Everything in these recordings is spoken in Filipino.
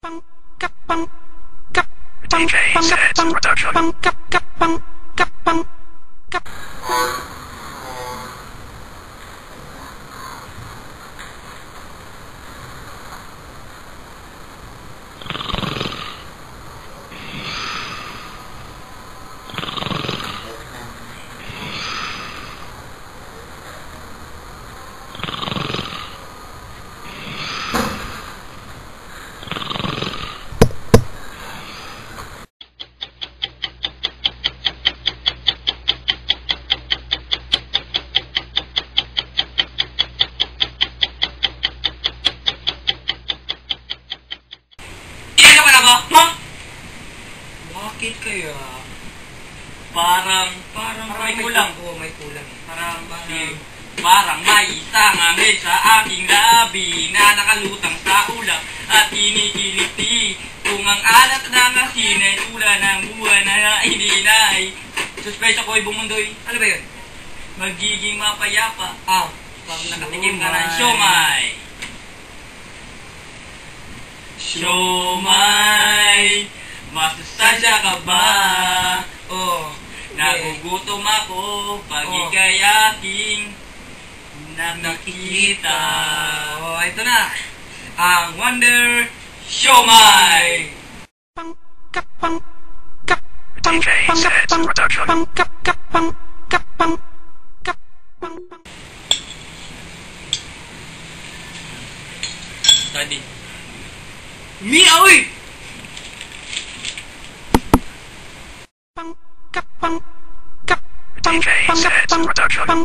DJ Sets Production. Bakit kaya? Parang may kulang. Oo, may kulang. Parang may isang angel sa aking labi na nakalutang sa ulap at kinikiliti. Kung ang alat ng asin ay tula ng buwan na ininay, suspecha ko'y bumundoy. Ano ba yun? Magiging mapayapa. Pag nakatikim ka ng siomay. Siomay, masustansya ka ba? Nagugutom ako pag ika'y aking nakikita. Ito na, ang Wonder Siomay! DJ Sets Production. Tadi. Miaoy! DJ Sets Production.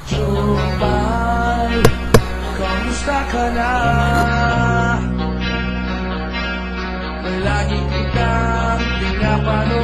Siomay, kamusta ka na? Palagi kitang pinapanood.